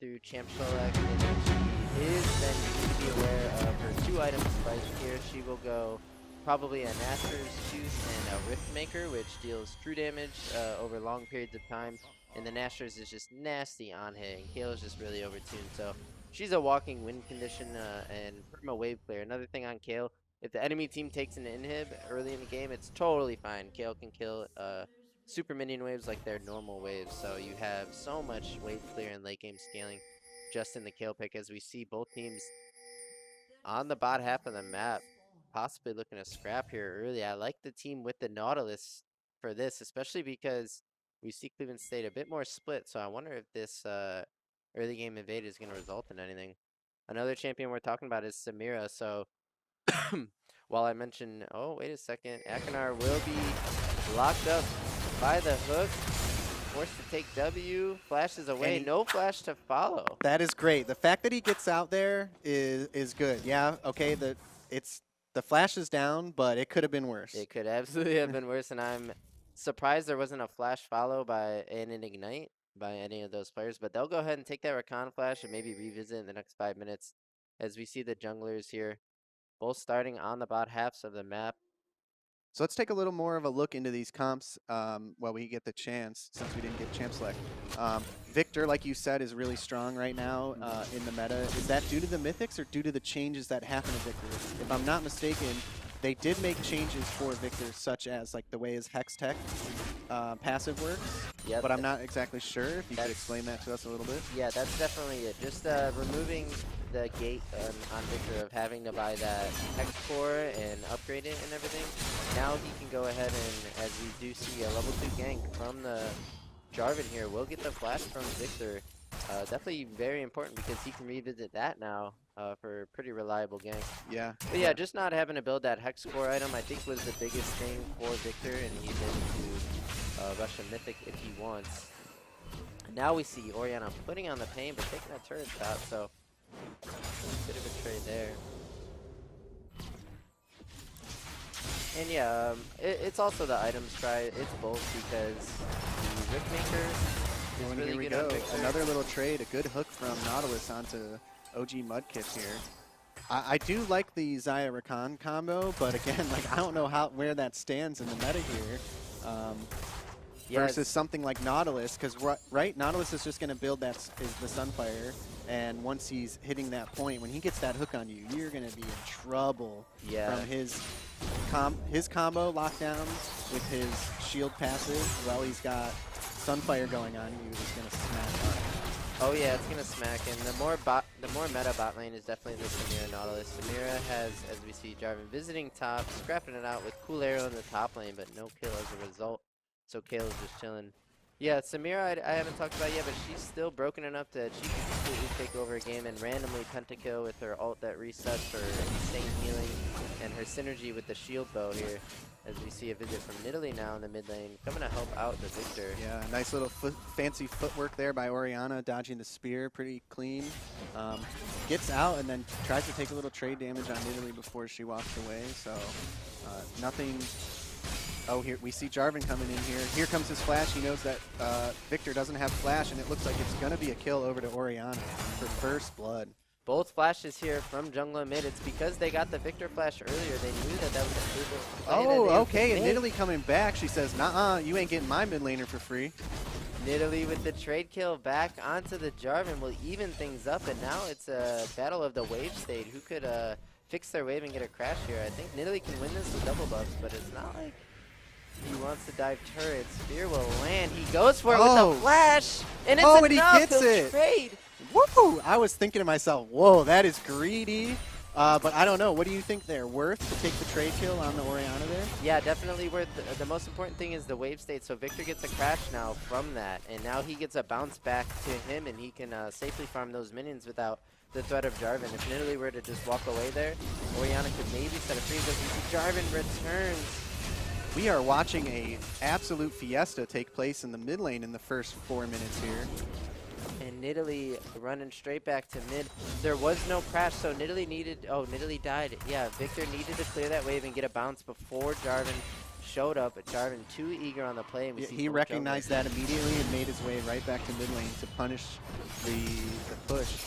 through Champ Select, and then she is, then you need to be aware of her 2-item spike here. She will go probably a Nashor's Tooth and a Rift Maker, which deals true damage over long periods of time. And the Nashor's is just nasty on hit, and Kale is just really overtuned. So she's a walking win condition and perma wave clear. Another thing on Kale, if the enemy team takes an inhib early in the game, it's totally fine. Kale can kill super minion waves like their normal waves. So you have so much wave clear and late game scaling just in the Kale pick, as we see both teams on the bot half of the map possibly looking to scrap here early. I like the team with the Nautilus for this, especially because we see Cleveland State a bit more split. So I wonder if this early game invade is going to result in anything. Another champion we're talking about is Samira. So while I mentioned, oh, wait a second, Akinar will be locked up by the hook, forced to take W, flashes away, no flash to follow. That is great. The fact that he gets out there is good. Yeah, okay, the flash is down, but it could have been worse. It could absolutely have been worse, and I'm surprised there wasn't a flash follow and an ignite by any of those players, but they'll go ahead and take that Recon flash and maybe revisit in the next 5 minutes, as we see the junglers here both starting on the bot halves of the map. So let's take a little more of a look into these comps while we get the chance, since we didn't get champ select. Victor, like you said, is really strong right now in the meta. Is that due to the mythics or due to the changes that happen to Victor? If I'm not mistaken, they did make changes for Victor, such as like the way his Hex Tech passive works. Yep, but I'm not exactly sure. If you could explain that to us a little bit. Yeah, that's definitely it. Just removing the gate on Victor of having to buy that Hex Core and upgrade it and everything. Now he can go ahead and, as we do see a level 2 gank from the Jarvan here, we'll get the flash from Victor. Definitely very important because he can revisit that now for a pretty reliable gank. Yeah. But yeah, just not having to build that Hex Core item, I think, was the biggest thing for Victor, and he's able to rush a Mythic if he wants. And now we see Orianna putting on the pain, but taking a turret shot, so a bit of a trade there. And yeah, it's also the items try. It's both because the Rift Maker is really here we good go. on Victor. Another little trade, a good hook from Nautilus onto OG Mudkip here. I do like the Xayah Rakan combo, but again, like I don't know where that stands in the meta here. Versus something like Nautilus, because right, Nautilus is just going to build the Sunfire, and once he's hitting that point, when he gets that hook on you, you're going to be in trouble from his combo lockdowns with his shield passive. While he's got Sunfire going on you, he's going to smash up. Oh yeah, it's gonna smack, and the more meta bot lane is definitely the Samira Nautilus. Samira has, as we see, Jarvan visiting top, scrapping it out with Cool Arrow in the top lane, but no kill as a result. So Kale's just chilling. Yeah, Samira I haven't talked about yet, but she's still broken enough that she can completely take over a game and randomly pentakill with her ult that resets for insane healing, and her synergy with the shield bow here. As we see a visit from Nidalee now in the mid lane, coming to help out the Victor. Yeah, nice little fancy footwork there by Orianna, dodging the spear, pretty clean. Gets out and then tries to take a little trade damage on Nidalee before she walks away. So nothing. Oh, here we see Jarvan coming in here. Here comes his flash. He knows that Victor doesn't have flash, and it looks like it's going to be a kill over to Orianna for first blood. Both flashes here from jungler mid. It's because they got the Victor flash earlier. They knew that that was a fruitful play. Oh, okay. And Nidalee coming back. She says, "Nuh-uh, you ain't getting my mid laner for free." Nidalee with the trade kill back onto the Jarvan will even things up, and now it's a battle of the wave state. Who could fix their wave and get a crash here? I think Nidalee can win this with double buffs, but it's not like he wants to dive turret. Spear will land. He goes for it with the flash, and it's enough. And he gets it. Trade. Woo! I was thinking to myself, whoa, that is greedy. But I don't know. What do you think there? Worth to take the trade kill on the Orianna there? Yeah, definitely worth. The most important thing is the wave state. So Victor gets a crash now from that, and now he gets a bounce back to him, and he can safely farm those minions without the threat of Jarvan. If Nidalee were to just walk away there, Orianna could maybe set a freeze. As we see Jarvan returns. We are watching a absolute fiesta take place in the mid lane in the first 4 minutes here. And Nidalee running straight back to mid. There was no crash, so Nidalee needed... Oh, Nidalee died. Yeah, Victor needed to clear that wave and get a bounce before Jarvan showed up, but Jarvan too eager on the play, and we Yeah, see he both recognized that immediately and made his way right back to mid lane to punish the push.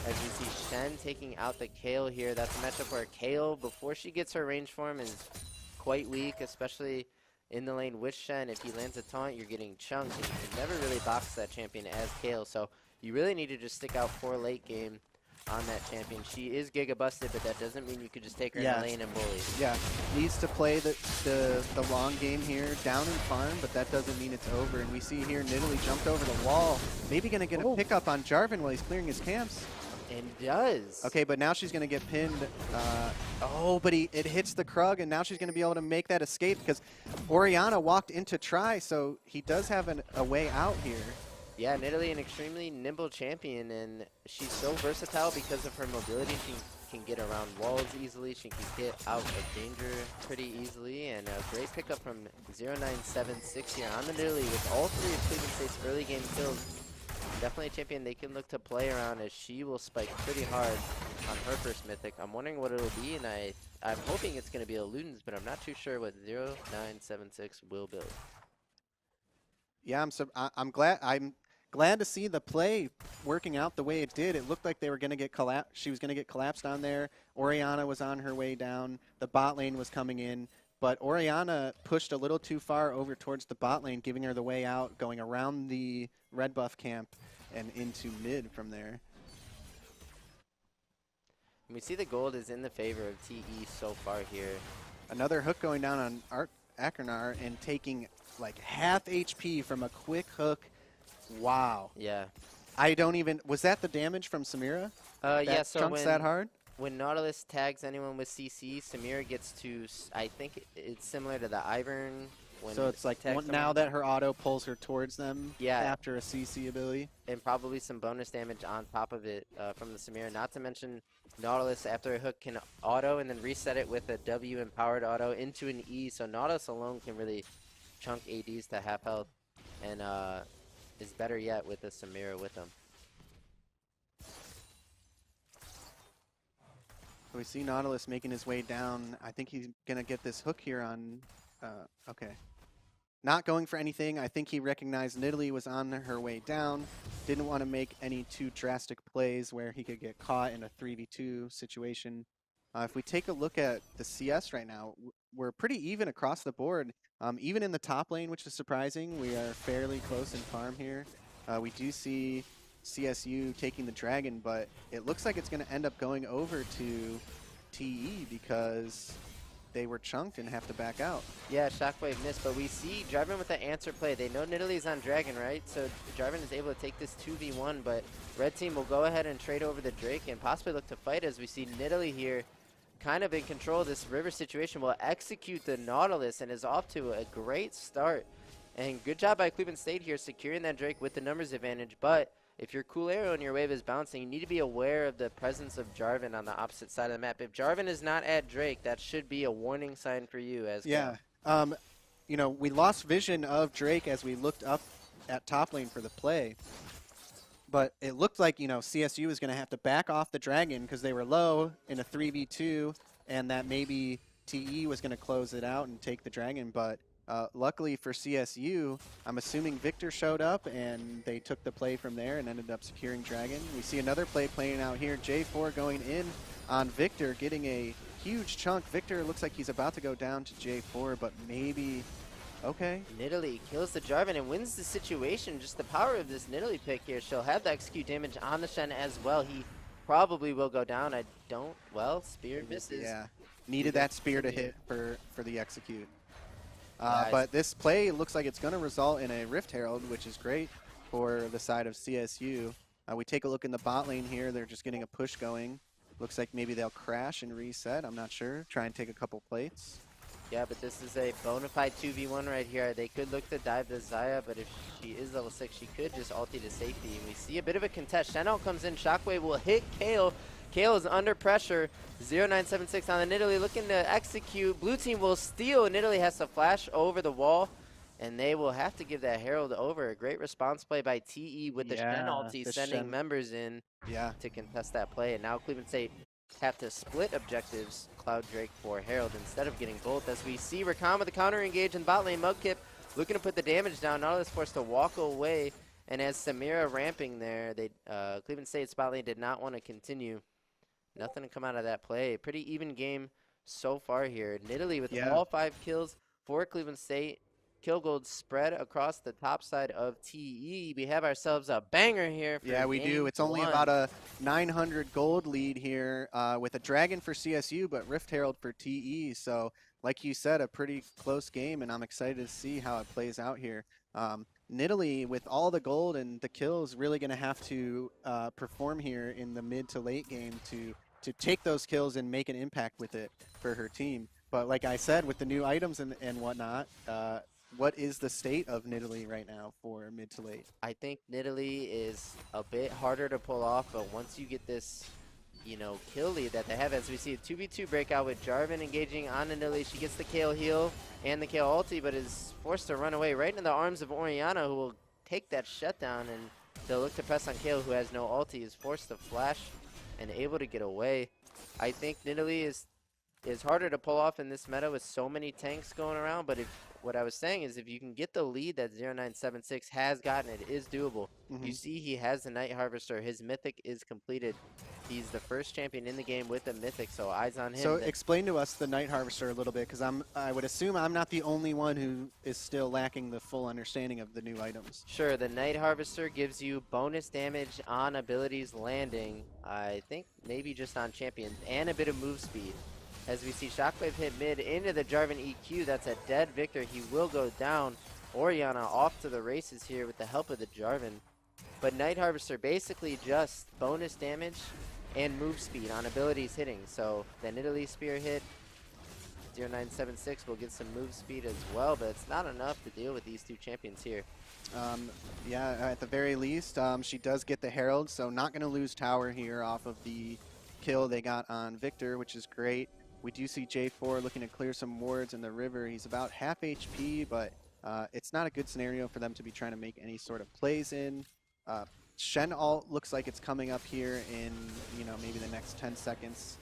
As we see Shen taking out the Kale here. That's a matchup where Kale, before she gets her range form, is quite weak, especially in the lane with Shen. If he lands a taunt, you're getting chunked, and you can never really box that champion as Kale. So you really need to just stick out for late game on that champion. She is Giga busted, but that doesn't mean you could just take her in the lane and bully. Yeah, needs to play the long game here, down in farm, but that doesn't mean it's over. And we see here Nidalee jumped over the wall, maybe going to get a pickup on Jarvan while he's clearing his camps. And does. Okay, but now she's going to get pinned. Oh, but it hits the Krug, and now she's going to be able to make that escape because Orianna walked into try, so he does have a way out here. Yeah, Nidalee, an extremely nimble champion, and she's so versatile because of her mobility. She can get around walls easily. She can get out of danger pretty easily, and a great pickup from 0976 here on the Nidalee with all three of Cleveland State's early game kills. Definitely a champion they can look to play around, as she will spike pretty hard on her first mythic. I'm wondering what it'll be, and I'm hoping it's going to be a Ludens, but I'm not too sure what 0976 will build. Yeah, I'm glad to see the play working out the way it did. It looked like they were going to get she was going to get collapsed on there. Orianna was on her way down. The bot lane was coming in, but Orianna pushed a little too far over towards the bot lane, giving her the way out, going around the red buff camp and into mid from there. And we see the gold is in the favor of TE so far here. Another hook going down on Akernar and taking like half HP from a quick hook. Wow. Yeah. I don't even, was that the damage from Samira? Yeah, so chunks that hard? When Nautilus tags anyone with CC, Samira gets to, I think it's similar to the Ivern. So it's like now that her auto pulls her towards them after a CC ability. And probably some bonus damage on top of it from the Samira. Not to mention Nautilus, after a hook, can auto and then reset it with a W empowered auto into an E. So Nautilus alone can really chunk ADs to half health, and is better yet with a Samira with them. We see Nautilus making his way down. I think he's going to get this hook here on... okay. Not going for anything. I think he recognized Nidalee was on her way down. Didn't want to make any too drastic plays where he could get caught in a 3v2 situation. If we take a look at the CS right now, we're pretty even across the board. Even in the top lane, which is surprising, we are fairly close in farm here. We do see CSU taking the dragon, but it looks like it's going to end up going over to TE because they were chunked and have to back out. Yeah, Shockwave missed, but we see Jarvan with the answer play. They know Nidalee's on Dragon, right? So Jarvan is able to take this 2v1, but Red Team will go ahead and trade over the Drake and possibly look to fight, as we see Nidalee here kind of in control of this river situation, will execute the Nautilus and is off to a great start. And good job by Cleveland State here securing that Drake with the numbers advantage, but if your cool arrow and your wave is bouncing, you need to be aware of the presence of Jarvan on the opposite side of the map. If Jarvan is not at Drake, that should be a warning sign for you as well. You know, we lost vision of Drake as we looked up at top lane for the play. But it looked like, you know, CSU was going to have to back off the dragon because they were low in a 3v2, and that maybe TE was going to close it out and take the dragon. But luckily for CSU, I'm assuming Victor showed up and they took the play from there and ended up securing dragon. We see another play playing out here. J4 going in on Victor, getting a huge chunk. Victor looks like he's about to go down to J4, but maybe... Okay. Nidalee kills the Jarvan and wins the situation. Just the power of this Nidalee pick here. She'll have the execute damage on the Shen as well. He probably will go down. Well, spear misses. Yeah, needed that spear to hit for the execute. But this play looks like it's going to result in a Rift Herald, which is great for the side of CSU. We take a look in the bot lane here. They're just getting a push going. Looks like maybe they'll crash and reset. I'm not sure. Try and take a couple plates. Yeah, but this is a bona fide 2v1 right here. They could look to dive the Xayah, but if she is level 6, she could just ulti to safety. And we see a bit of a contest. Shen'L comes in. Shockwave will hit Kale. Kale is under pressure. 0976 on the Nidalee looking to execute. Blue team will steal. Nidalee has to flash over the wall, and they will have to give that Herald over. A great response play by TE with the Shen ulti, sending members in to contest that play. And now Cleveland State have to split objectives, Cloud Drake for Herald, instead of getting both, as we see Rakan with the counter engage in bot lane. Mudkip looking to put the damage down. Nautilus forced to walk away, and as Samira ramping there, they Cleveland State's bot lane did not want to continue. Nothing to come out of that play. Pretty even game so far here. Nidalee with Yeah. all 5 kills for Cleveland State. Kill gold spread across the top side of TE. We have ourselves a banger here. For Yeah, we do. It's only about a 900 gold lead here with a dragon for CSU, but Rift Herald for TE. So, like you said, a pretty close game, and I'm excited to see how it plays out here. Nidalee, with all the gold and the kills, really going to have to perform here in the mid to late game to take those kills and make an impact with it for her team. But like I said, with the new items and whatnot, what is the state of Nidalee right now for mid to late? I think Nidalee is a bit harder to pull off, but once you get this, you know, kill lead that they have, as we see a 2v2 breakout with Jarvan engaging on Nidalee. She gets the Kayle heal and the Kayle ulti, but is forced to run away right into the arms of Orianna, who will take that shutdown, and they'll look to press on Kayle, who has no ulti, is forced to flash and able to get away. I think Nidalee is harder to pull off in this meta with so many tanks going around, but what I was saying is if you can get the lead that 0976 has gotten, it is doable. You see he has the Night Harvester. His mythic is completed. He's the first champion in the game with a mythic, so eyes on him. So explain to us the Night Harvester a little bit, because I would assume I'm not the only one who is still lacking the full understanding of the new items. Sure, the Night Harvester gives you bonus damage on abilities landing, I think maybe just on champions, and a bit of move speed. As we see Shockwave hit mid into the Jarvan EQ, that's a dead Victor. He will go down. Orianna off to the races here with the help of the Jarvan. But Night Harvester basically just bonus damage and move speed on abilities hitting. So the Nidalee Spear hit, 0976 will get some move speed as well, but it's not enough to deal with these two champions here. Yeah, at the very least, she does get the Herald, so not going to lose tower here off of the kill they got on Victor, which is great. We do see J4 looking to clear some wards in the river. He's about half HP, but it's not a good scenario for them to be trying to make any sort of plays in. Shen ult looks like it's coming up here in, you know, maybe the next 10 seconds.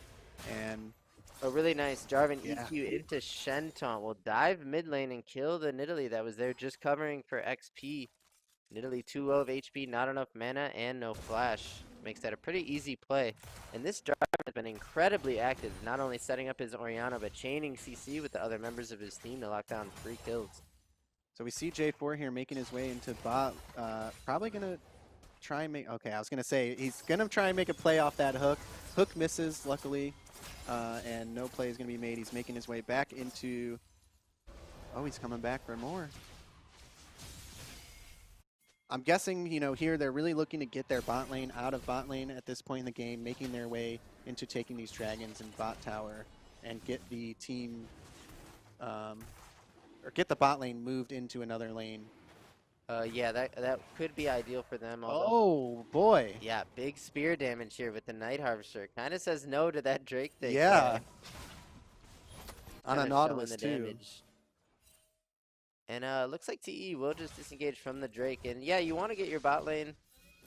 And a really nice Jarvan EQ into Shen taunt. Will dive mid lane and kill the Nidalee that was there just covering for XP. Nidalee 2 of HP, not enough mana, and no flash. Makes that a pretty easy play. And this Jarvan has been incredibly active, not only setting up his Orianna, but chaining CC with the other members of his team to lock down 3 kills. So we see J4 here making his way into bot. Probably going to try and make... Okay, I was going to say, he's going to try and make a play off that hook. Hook misses, luckily, and no play is going to be made. He's making his way back into... Oh, he's coming back for more. I'm guessing, you know, here they're really looking to get their bot lane out of bot lane at this point in the game, making their way into taking these dragons in bot tower and get the team, or get the bot lane moved into another lane. Yeah, that could be ideal for them. Oh, boy. Yeah, big spear damage here with the Night Harvester. Kind of says no to that Drake thing. Yeah. On a Kinda Nautilus, showing the too. damage. And looks like TE will just disengage from the Drake. And yeah, you want to get your bot lane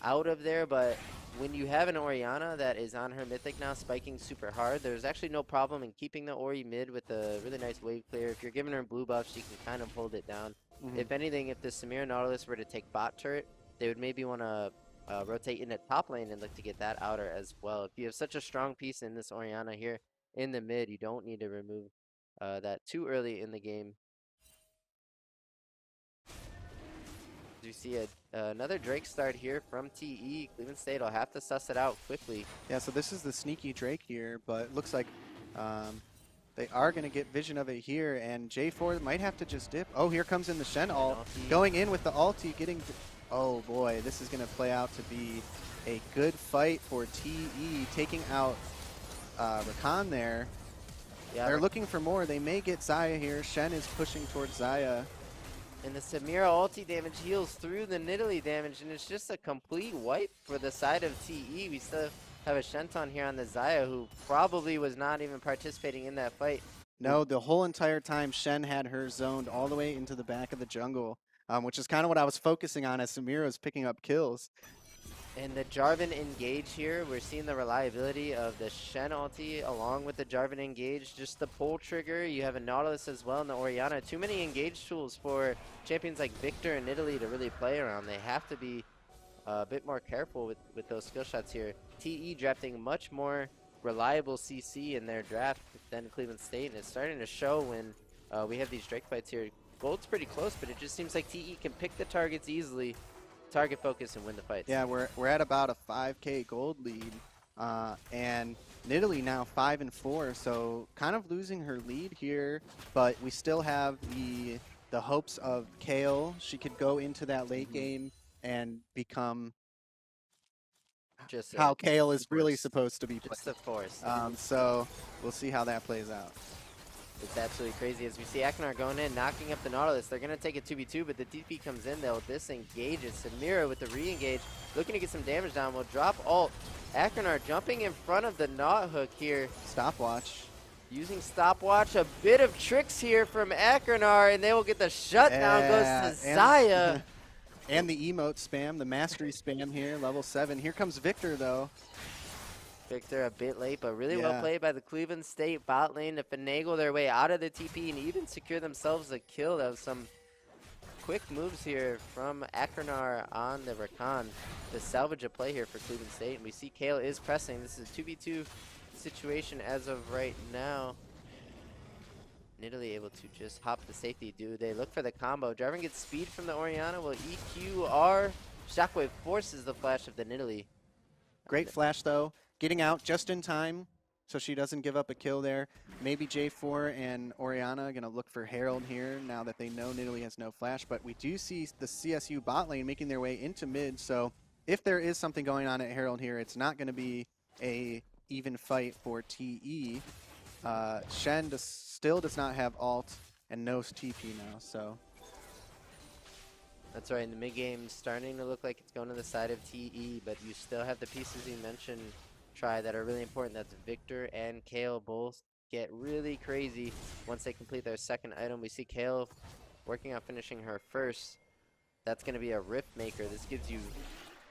out of there, but when you have an Orianna that is on her mythic now spiking super hard, there's actually no problem in keeping the Ori mid with a really nice wave clear. If you're giving her blue buff, she can kind of hold it down. If anything, if the Samira Nautilus were to take bot turret, they would maybe want to rotate into top lane and look to get that outer as well. If you have such a strong piece in this Orianna here in the mid, you don't need to remove that too early in the game. You see another Drake start here from TE. Cleveland State will have to suss it out quickly. Yeah, so this is the sneaky Drake here, but it looks like they are going to get vision of it here, and J4 might have to just dip. Oh, here comes in the Shen ult. Going in with the ulti, getting... Oh, boy, this is going to play out to be a good fight for TE, taking out Rakan there. Yeah, they're looking for more. They may get Xayah here. Shen is pushing towards Xayah. And the Samira ulti damage heals through the Nidalee damage, and it's just a complete wipe for the side of TE. We still have a Shenton here on the Xayah, who probably was not even participating in that fight. No, the whole entire time Shen had her zoned all the way into the back of the jungle, which is kind of what I was focusing on as Samira was picking up kills. And the Jarvan engage here, we're seeing the reliability of the Shen ulti along with the Jarvan engage. Just the pull trigger, you have a Nautilus as well and the Orianna. Too many engage tools for champions like Victor and Italy to really play around. They have to be a bit more careful with those skill shots here. TE drafting much more reliable CC in their draft than Cleveland State, and it's starting to show when we have these Drake fights here. Gold's pretty close, but it just seems like TE can pick the targets easily, target focus, and win the fights. Yeah, we're at about a 5K gold lead, and Nidalee now 5-4, so kind of losing her lead here, but we still have the hopes of Kale. She could go into that late game and become Just how Kale is really force. supposed to be Just played. a force. So we'll see how that plays out. It's absolutely crazy. As we see Aknar going in, knocking up the Nautilus. They're going to take a 2v2, but the TP comes in. They'll disengage it. Samira with the re-engage, looking to get some damage down. Will drop ult. Aknar jumping in front of the Naut hook here. Stopwatch. Using stopwatch. A bit of tricks here from Aknar, and they will get the shutdown. Goes to Zaya. And the emote spam, the mastery spam here, level 7. Here comes Victor, though. Victor a bit late, but really well played by the Cleveland State bot lane to finagle their way out of the TP and even secure themselves a kill. That was some quick moves here from Akranar on the Rakan to salvage a play here for Cleveland State. And we see Kale is pressing. This is a 2v2 situation as of right now. Nidalee able to just hop the safety. Do they look for the combo? Jarvan gets speed from the Orianna. Will EQR? Shockwave forces the flash of the Nidalee. Great flash, though. Getting out just in time so she doesn't give up a kill there. Maybe J4 and Orianna are going to look for Herald here now that they know Nidalee has no flash. But we do see the CSU bot lane making their way into mid. So if there is something going on at Herald here, it's not going to be a even fight for TE. Shen still does not have ult and no TP now, so. That's right, in the mid game starting to look like it's going to the side of TE, but you still have the pieces you mentioned, Try, that are really important. That's Victor and Kale both get really crazy once they complete their second item. We see Kale working on finishing her first. That's going to be a Rift Maker. This gives you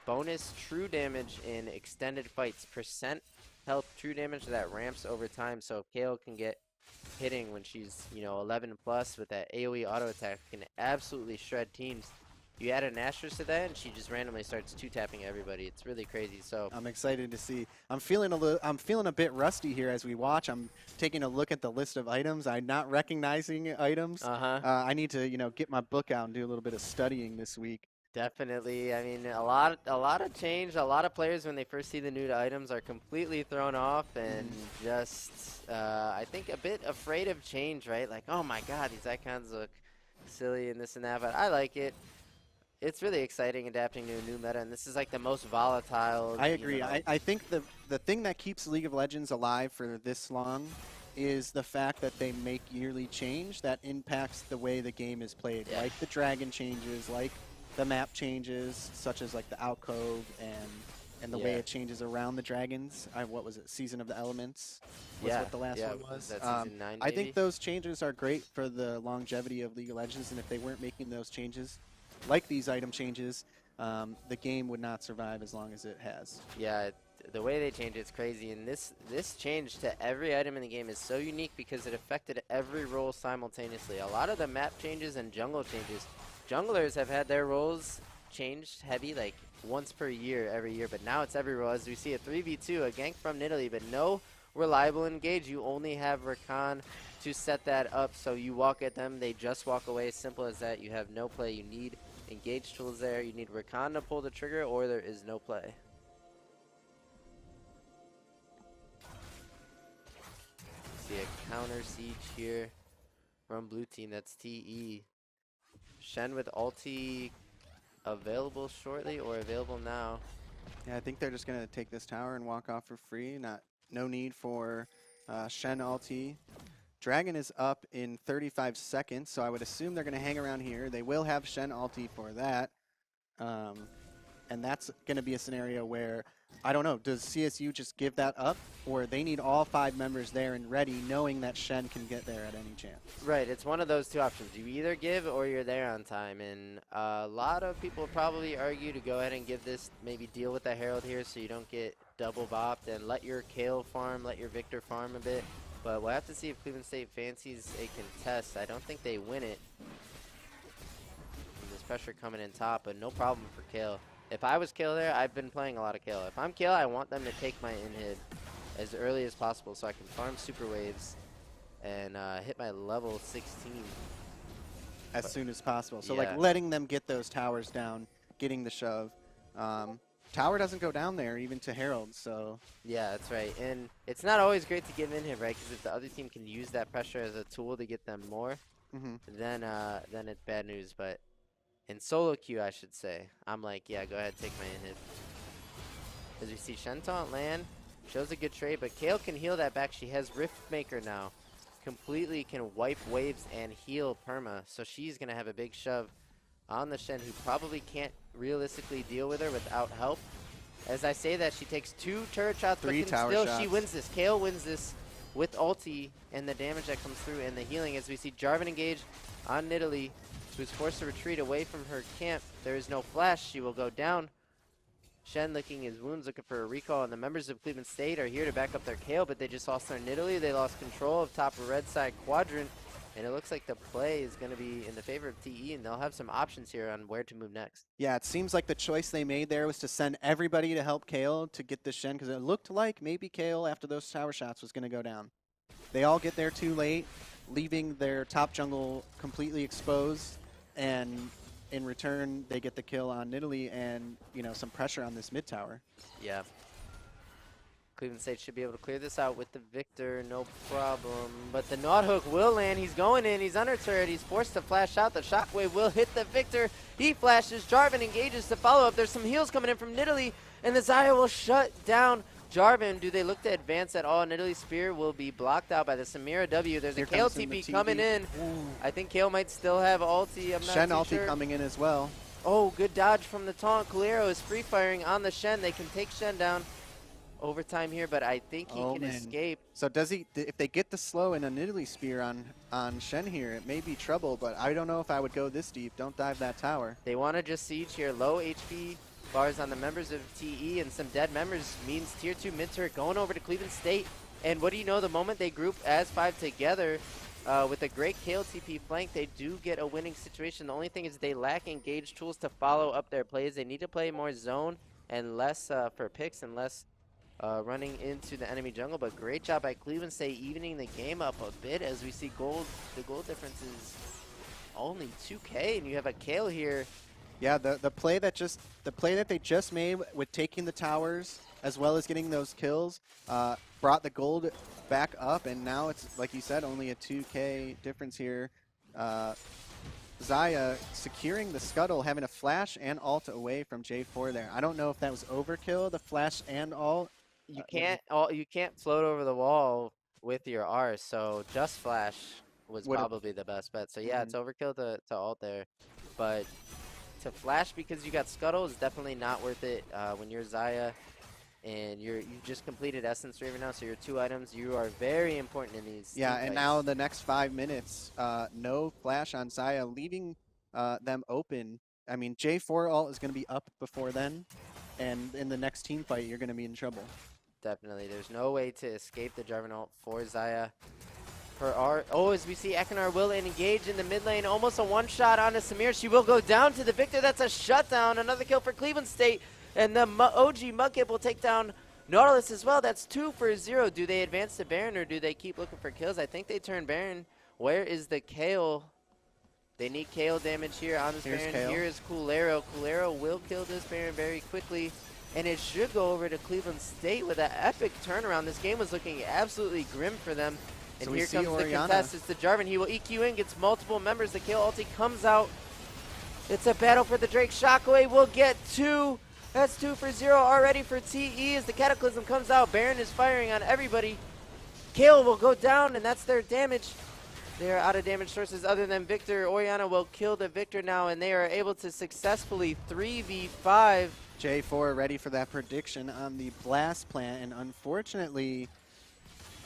bonus true damage in extended fights. Percent health true damage that ramps over time, so if Kale can get hitting when she's, 11 plus with that AoE auto attack, can absolutely shred teams. You add an Asterisk to that, and she just randomly starts two-tapping everybody. It's really crazy. So I'm excited to see. I'm feeling a bit rusty here as we watch. I'm taking a look at the list of items. I'm not recognizing items. I need to, get my book out and do a little bit of studying this week. Definitely. I mean, a lot of change. A lot of players, when they first see the new items, are completely thrown off and just, I think, a bit afraid of change, right? Like, oh my God, these icons look silly and this and that, but I like it. It's really exciting adapting to a new meta, and this is like the most volatile. I agree. I think the thing that keeps League of Legends alive for this long is the fact that they make yearly change that impacts the way the game is played, like the dragon changes, like the map changes, such as like the alcove and the way it changes around the dragons. What was it? Season of the Elements was what the last one was. That's season 9, I think those changes are great for the longevity of League of Legends, and if they weren't making those changes, like these item changes, the game would not survive as long as it has. Yeah, the way they change it's crazy, and this change to every item in the game is so unique because it affected every role simultaneously. A lot of the map changes and jungle changes, junglers have had their roles changed heavy like once per year, every year, but now it's every role. As we see a 3v2, a gank from Nidalee, but no reliable engage. You only have Rakan to set that up, so you walk at them, they just walk away. Simple as that. You have no play. You need engage tools there. You need Rakan to pull the trigger, or there is no play. See a counter siege here from blue team. That's TE. Shen with ulti available shortly or available now. Yeah, I think they're just going to take this tower and walk off for free. No need for Shen ulti. Dragon is up in 35 seconds, so I would assume they're going to hang around here. They will have Shen ulti for that. And that's going to be a scenario where I don't know. Does CSU just give that up, or they need all 5 members there and ready, knowing that Shen can get there at any chance? Right, it's one of those two options. You either give or you're there on time, and a lot of people probably argue to go ahead and give this, maybe deal with the Herald here so you don't get double bopped, and let your Kale farm, let your Victor farm a bit. But we'll have to see if Cleveland State fancies a contest. I don't think they win it. And there's pressure coming in top, but no problem for Kale. If I was Kale there, I've been playing a lot of Kale. If I'm Kale, I want them to take my inhib as early as possible so I can farm super waves and hit my level 16. As soon as possible. So, yeah. like, letting them get those towers down, getting the shove. Tower doesn't go down there, even to Herald, so... Yeah, that's right. And it's not always great to give inhib, right? Because if the other team can use that pressure as a tool to get them more, then it's bad news. But in solo queue, I should say, I'm like, yeah, go ahead, take my inhib. As we see Shen taunt land, shows a good trade, but Kale can heal that back. She has Rift Maker now. Completely can wipe waves and heal perma, so she's going to have a big shove on the Shen, who probably can't realistically deal with her without help. As I say that, she takes 2 turret shots, 3 but tower still shots. she wins this. Kale wins this with ulti and the damage that comes through and the healing. As we see Jarvan engage on Nidalee, who's forced to retreat away from her camp. There is no flash. She will go down. Shen licking his wounds, looking for a recall, and the members of Cleveland State are here to back up their Kale, but they just lost their Nidalee. They lost control of top red side quadrant, and it looks like the play is going to be in the favor of TE, and they'll have some options here on where to move next. Yeah, it seems like the choice they made there was to send everybody to help Kale to get the Shen, because it looked like maybe Kale, after those tower shots, was going to go down. They all get there too late, leaving their top jungle completely exposed, and in return, they get the kill on Nidalee and, you know, some pressure on this mid tower. Yeah. Cleveland State should be able to clear this out with the Victor, no problem. But the Nauthook will land. He's going in. He's under turret. He's forced to flash out. The Shockwave will hit the Victor. He flashes. Jarvan engages to follow up. There's some heals coming in from Nidalee, and the Xayah will shut down Jarvan. Do they look to advance at all? Nidalee's spear will be blocked out by the Samira W. There's a Kale TP coming in. Ooh. I think Kale might still have ulti. I'm not Shen too ulti sure. coming in as well. Oh, good dodge from the taunt. Kulero is free firing on the Shen. They can take Shen down. Overtime here, but I think he can escape. So does he? If they get the slow and a Nidalee spear on Shen here, it may be trouble. But I don't know if I would go this deep. Don't dive that tower. They want to just siege here. Low HP bars on the members of TE, and some dead members means tier 2 mid turret going over to Cleveland State. And what do you know? The moment they group as 5 together with a great Kale TP flank, they do get a winning situation. The only thing is they lack engaged tools to follow up their plays. They need to play more zone and less for picks and less running into the enemy jungle, but great job by Cleveland State evening the game up a bit as we see the gold difference is only 2K, and you have a Kale here. Yeah, the play that they just made with taking the towers as well as getting those kills brought the gold back up, and now it's, like you said, only a 2K difference here. Xayah securing the scuttle, having a flash and ult away from J4 there. I don't know if that was overkill, the flash and ult. You can't float over the wall with your R, so just flash was probably the best bet. So yeah, it's overkill to ult there, but to flash because you got scuttle is definitely not worth it when you're Xayah and you just completed Essence Raven now, so your 2 items, you are very important in these. Yeah, and now the next 5 minutes, no flash on Xayah, leaving them open. I mean, J4 ult is going to be up before then, and in the next team fight, you're going to be in trouble. Definitely. There's no way to escape the Jarvan ult for Xayah. Her R. Oh, as we see Ekinar will engage in the mid lane. Almost a one-shot onto Samir. She will go down to the Victor. That's a shutdown. Another kill for Cleveland State. And the OG Mudkip will take down Nautilus as well. That's 2 for 0. Do they advance to Baron or do they keep looking for kills? I think they turn Baron. Where is the Kale? They need Kale damage here on this Baron. Kale. Here is Kulero. Kulero will kill this Baron very quickly. And it should go over to Cleveland State with an epic turnaround. This game was looking absolutely grim for them. And so here comes the Orianna. contest. It's the Jarvan. He will EQ in, gets multiple members. The Kale ulti comes out. It's a battle for the Drake. Shockwave will get 2. That's 2 for 0 already for TE as the Cataclysm comes out. Baron is firing on everybody. Kale will go down, and that's their damage. They are out of damage sources other than Victor. Orianna will kill the Victor now, and they are able to successfully 3v5 J4 ready for that prediction on the blast plant, and unfortunately,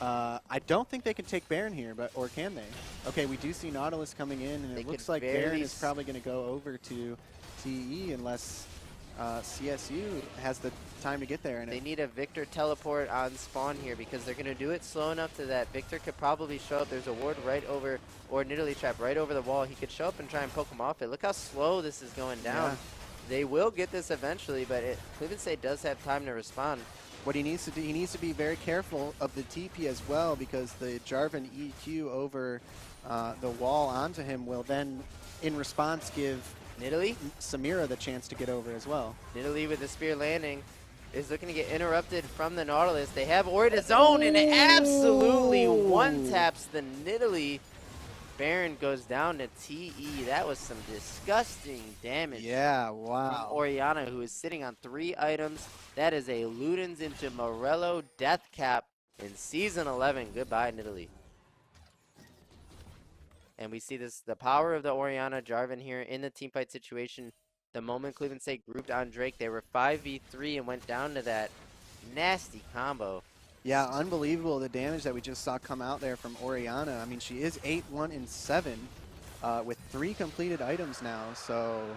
I don't think they can take Baron here, but or can they? Okay, we do see Nautilus coming in, and They it could looks like barely Baron is probably going to go over to TE unless CSU has the time to get there. And They need a Victor teleport on spawn here because they're going to do it slow enough to that Victor could probably show up. There's a ward right over, or Nidalee trap right over the wall. He could show up and try and poke him off it. Look how slow this is going down. Yeah. They will get this eventually, but Cleveland State does have time to respond. What he needs to do, he needs to be very careful of the TP as well, because the Jarvan EQ over the wall onto him will then, in response, give Nidalee? Samira the chance to get over as well. Nidalee with the spear landing is looking to get interrupted from the Nautilus. They have Ori to zone, and it absolutely one-taps the Nidalee. Baron goes down to TE. That was some disgusting damage. Yeah, wow. From Orianna, who is sitting on 3 items. That is a Ludens into Morello death cap in Season 11. Goodbye, Nidalee. And we see this, the power of the Orianna Jarvan here in the teamfight situation. The moment Cleveland State grouped on Drake, they were 5v3 and went down to that nasty combo. Yeah, unbelievable the damage that we just saw come out there from Orianna. I mean, she is 8-1-7 with 3 completed items now. So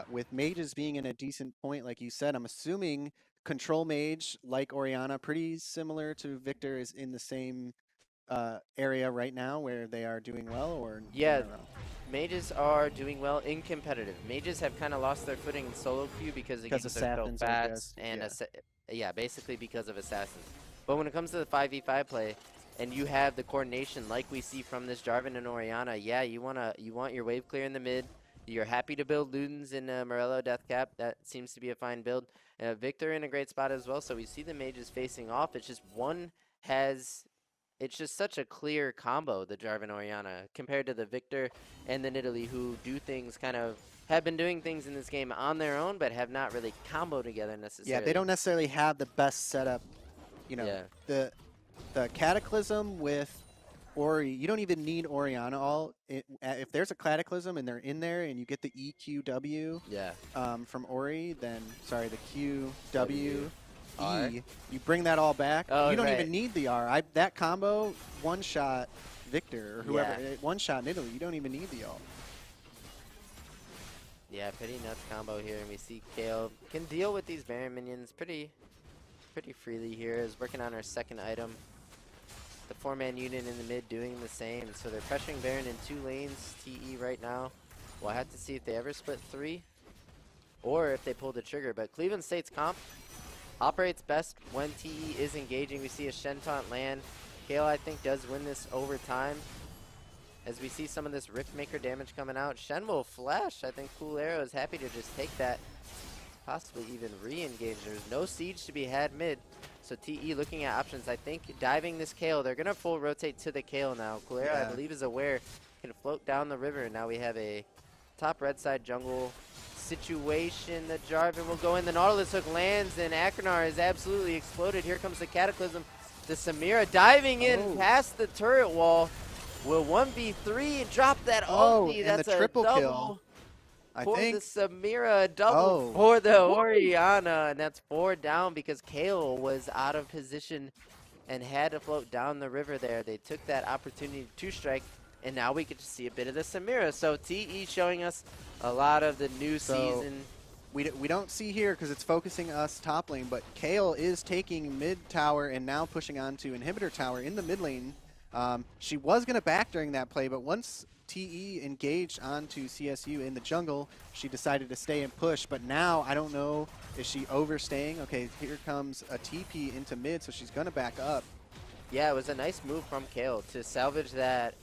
with mages being in a decent point, like you said, I'm assuming control mage, like Orianna, pretty similar to Victor, is in the same area right now where they are doing well, or yeah, mages are doing well in competitive. Mages have kind of lost their footing in solo queue because the games are so fast, and yeah, basically because of assassins. But when it comes to the 5v5 play, and you have the coordination like we see from this Jarvan and Orianna, yeah, you want your wave clear in the mid. You're happy to build Ludens in Morello Deathcap. That seems to be a fine build. Victor in a great spot as well. So we see the mages facing off. It's just it's just such a clear combo, the Jarvan Orianna, compared to the Victor and the Nidalee, who do things have been doing things in this game on their own, but have not really comboed together necessarily. Yeah, they don't necessarily have the best setup. You know, yeah. the Cataclysm with Ori, you don't even need Orianna if there's a Cataclysm and they're in there and you get the EQW from Ori, then, sorry, the QW, E, you bring that all back. Oh, you don't even need the R. That combo, one-shot Victor or whoever, one-shot Nidalee, you don't even need the ult. Yeah, pretty nuts combo here, and we see Kale can deal with these Baron minions pretty freely here. Is working on our second item. The 4-man unit in the mid doing the same. So they're pressuring Baron in 2 lanes, TE right now. We'll have to see if they ever split 3 or if they pull the trigger. But Cleveland State's comp operates best when TE is engaging. We see a Shen taunt land. Kale, I think, does win this over time. As we see some of this Riftmaker damage coming out, Shen will flash. I think Cool Arrow is happy to just take that. Possibly even re-engage. There's no siege to be had mid. So TE looking at options. I think diving this Kale, they're going to full rotate to the Kale now. Cool Arrow, I believe, is aware, can float down the river. And now we have a top red side jungle situation. The Jarvan will go in. The Nautilus hook lands, and Akranar is absolutely exploded. Here comes the Cataclysm. The Samira diving in past the turret wall. Will 1v3 and drop that ulti. That's the triple double kill. for the Samira, double for the Orianna, and that's 4 down because Kale was out of position and had to float down the river there. They took that opportunity to strike, and now we get to see a bit of the Samira. So TE showing us a lot of the new season. We don't see here because it's focusing us top lane, but Kale is taking mid tower and now pushing on to inhibitor tower in the mid lane. She was going to back during that play, but once TE engaged onto CSU in the jungle, she decided to stay and push. But now, I don't know, is she overstaying? Okay, here comes a TP into mid, so she's going to back up. Yeah, it was a nice move from Kale to salvage that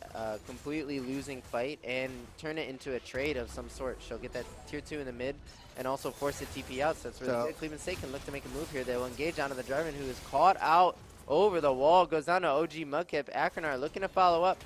completely losing fight and turn it into a trade of some sort. She'll get that tier 2 in the mid and also force the TP out, so it's really good. Cleveland State can look to make a move here. They will engage onto the Jarvan, who is caught out over the wall, goes down to OG Mudkip. Akranar looking to follow up.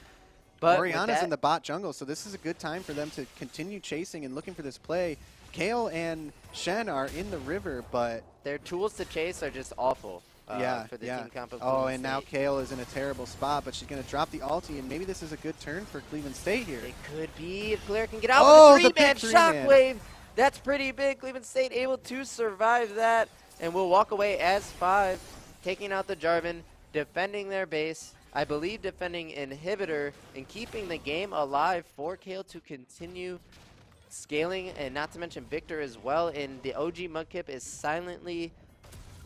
But Orianna's in the bot jungle, so this is a good time for them to continue chasing and looking for this play. Kale and Shen are in the river, but their tools to chase are just awful. For the team comp of Cleveland State. Now Kale is in a terrible spot, but she's going to drop the ulti, and maybe this is a good turn for Cleveland State here. It could be if Claire can get out with a 3-man shockwave. That's pretty big. Cleveland State able to survive that and will walk away as 5, taking out the Jarvan, defending their base. I believe defending inhibitor and keeping the game alive for Kale to continue scaling, and not to mention Victor as well. And the OG Mudkip is silently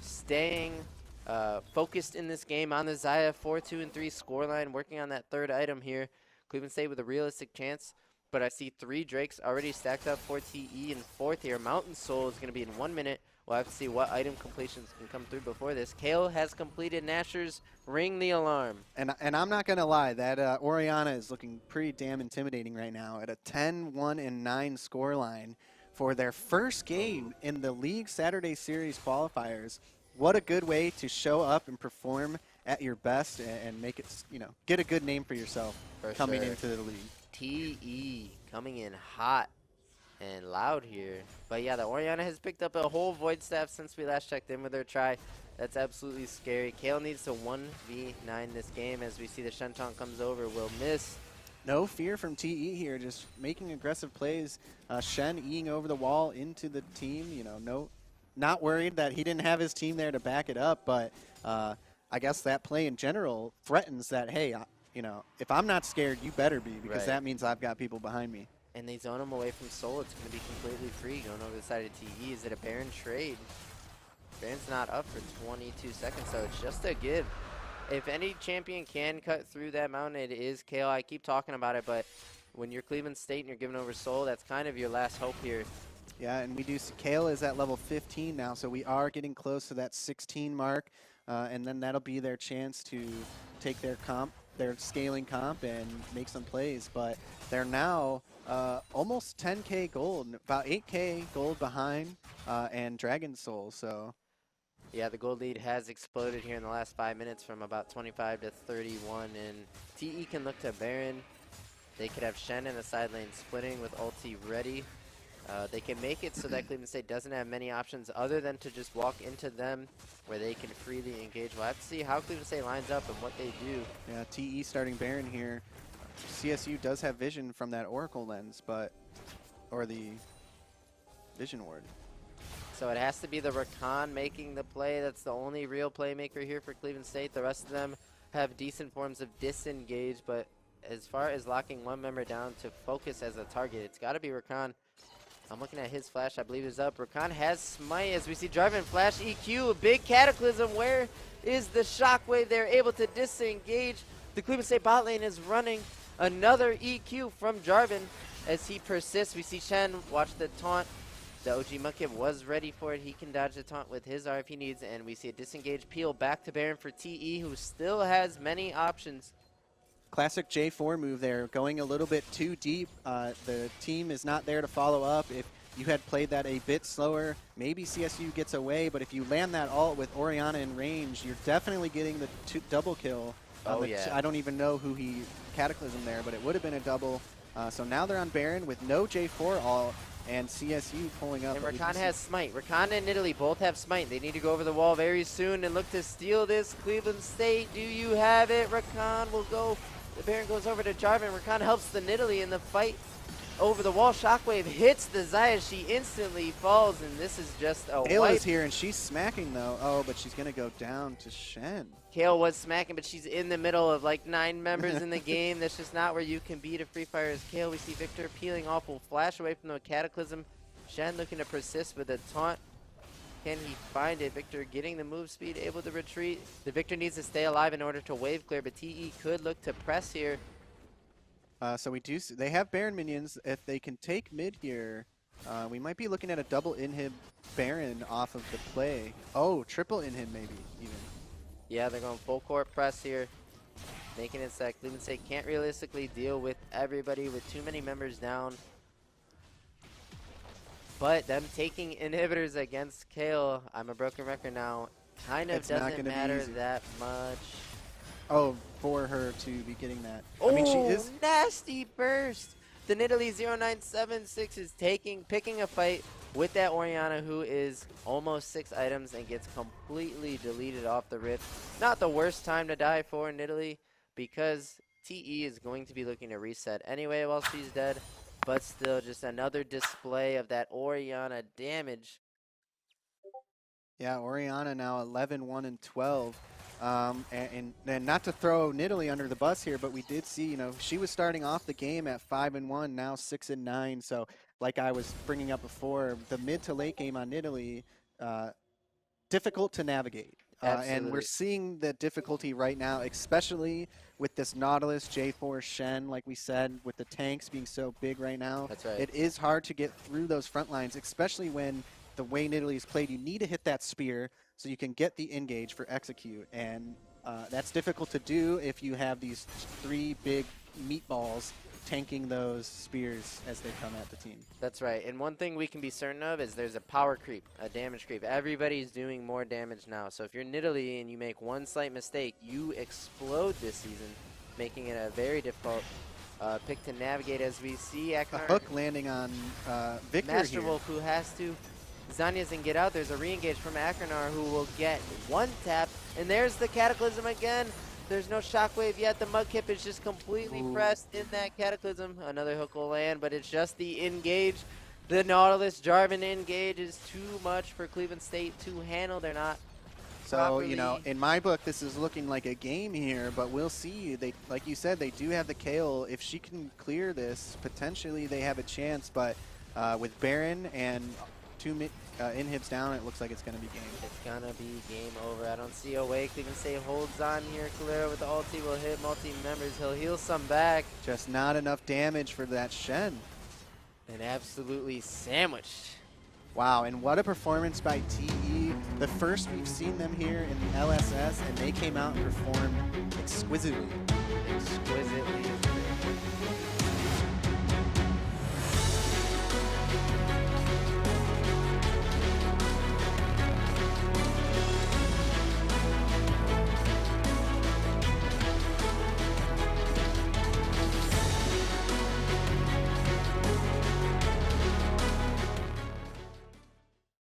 staying focused in this game on the Zaya 4-2 and 3 scoreline, working on that third item here. Cleveland State with a realistic chance, but I see 3 Drakes already stacked up for TE in 4th here. Mountain Soul is going to be in 1 minute. We'll have to see what item completions can come through before this. Kale has completed Nashers. Ring the alarm. And I'm not going to lie, that Oriana is looking pretty damn intimidating right now at a 10-1-9 scoreline for their first game in the League Saturday Series qualifiers. What a good way to show up and perform at your best and make it, get a good name for yourself coming into the league. TE coming in hot and loud here. But yeah, the Oriana has picked up a whole Void Staff since we last checked in with her try. That's absolutely scary. Kale needs to 1v9 this game. As we see the Shenton comes over, will miss. No fear from TE here, just making aggressive plays. Shen eating over the wall into the team, not worried that he didn't have his team there to back it up, but I guess that play in general threatens that, hey, if I'm not scared, you better be, because that means I've got people behind me. And they zone him away from Soul. It's going to be completely free going over the side of TE. Is it a Baron trade? Baron's not up for 22 seconds, so it's just a give. If any champion can cut through that mountain, it is Kale. I keep talking about it, but when you're Cleveland State and you're giving over Soul, that's kind of your last hope here. Yeah, and we do see Kale is at level 15 now, so we are getting close to that 16 mark, and then that'll be their chance to take their scaling comp and make some plays. But they're now almost 10K gold, about 8K gold behind, and Dragon Soul. So yeah, the gold lead has exploded here in the last 5 minutes from about 25 to 31, and TE can look to Baron. They could have Shen in the side lane splitting with ulti ready. They can make it so that Cleveland State doesn't have many options other than to just walk into them where they can freely engage. We'll have to see how Cleveland State lines up and what they do. Yeah, TE starting Baron here. CSU does have vision from that Oracle lens, or the Vision Ward. So it has to be the Rakan making the play. That's the only real playmaker here for Cleveland State. The rest of them have decent forms of disengage, but as far as locking one member down to focus as a target, it's got to be Rakan. I'm looking at his flash. I believe is up. Rakan has Smite as we see Jarvan flash EQ. A big Cataclysm. Where is the Shockwave? They're able to disengage. The Cleveland State bot lane is running. Another EQ from Jarvan as he persists. We see Shen watch the taunt. The OG Mudkip was ready for it. He can dodge the taunt with his R if he needs, and we see a disengage peel back to Baron for TE, who still has many options. Classic J4 move there, going a little bit too deep. The team is not there to follow up. If you had played that a bit slower, maybe CSU gets away, but if you land that ult with Oriana in range, you're definitely getting the double kill. I don't even know who he Cataclysm there, but it would have been a double. So now they're on Baron with no J4 ult, and CSU pulling up. And Rakan has Smite. Rakan and Italy both have Smite. They need to go over the wall very soon and look to steal this. Cleveland State, do you have it? Rakan will go. The Baron goes over to Jarvan. Rakan helps the Nidalee in the fight over the wall. Shockwave hits the Zaya. She instantly falls, and this is just a Kale wipe. is here, and she's smacking, though. Oh, but she's going to go down to Shen. Kale was smacking, but she's in the middle of like 9 members in the game. That's just not where you can beat a Free Fire as Kale. We see Victor peeling off, will flash away from the Cataclysm. Shen looking to persist with a taunt. Can he find it? Victor getting the move speed, able to retreat. The Victor needs to stay alive in order to wave clear, but TE could look to press here. So we do. They have Baron minions. If they can take mid here, we might be looking at a double inhib Baron off of the play. Oh, triple inhib maybe even. Yeah, they're going full court press here, making it so that Cleveland State can't realistically deal with everybody with too many members down. But them taking inhibitors against Kale, I'm a broken record now, kind of doesn't matter that much. Oh, for her to be getting that. Oh, I mean, she is nasty burst. The Nidalee 0976 is picking a fight with that Oriana, who is almost 6 items and gets completely deleted off the rip. Not the worst time to die for Nidalee, because TE is going to be looking to reset anyway while she's dead. but still just another display of that Oriana damage. Yeah, Oriana now 11, 1, and 12. And not to throw Nidalee under the bus here, but we did see, she was starting off the game at 5 and 1, now 6 and 9. So, like I was bringing up before, the mid to late game on Nidalee, difficult to navigate. And we're Absolutely. seeing the difficulty right now, especially with this Nautilus J4 Shen, like we said, with the tanks being so big right now. That's right. It is hard to get through those front lines, especially when the way Nidalee is played, you need to hit that spear so you can get the engage for execute. And that's difficult to do if you have these 3 big meatballs tanking those spears as they come at the team. That's right. And one thing we can be certain of is there's a power creep, a damage creep. Everybody's doing more damage now. So if you're Nidalee and you make one slight mistake, you explode this season, making it a very difficult pick to navigate as we see A Aknar. hook landing on Victor Master here. Wolf who has to. Zanya doesn't get out. There's a re-engage from Akranar who will get one tap. And there's the Cataclysm again. There's no shockwave yet. The Mudkip is just completely pressed in that Cataclysm. Another hook will land, but it's just the engage. The Nautilus Jarvan engage is too much for Cleveland State to handle. They're not So, properly. in my book, this is looking like a game here, but we'll see. They, like you said, they do have the Kayle. If she can clear this, potentially they have a chance, but with Baron and 2 inhibs down, it looks like it's going to be game. It's gonna be game over. I don't see a way Cleveland State holds on here. Calero with the ulti will hit multi-members. He'll heal some back. Just not enough damage for that Shen. And absolutely sandwiched. Wow, and what a performance by TE. The first we've seen them here in the LSS, and they came out and performed exquisitely. Exquisitely.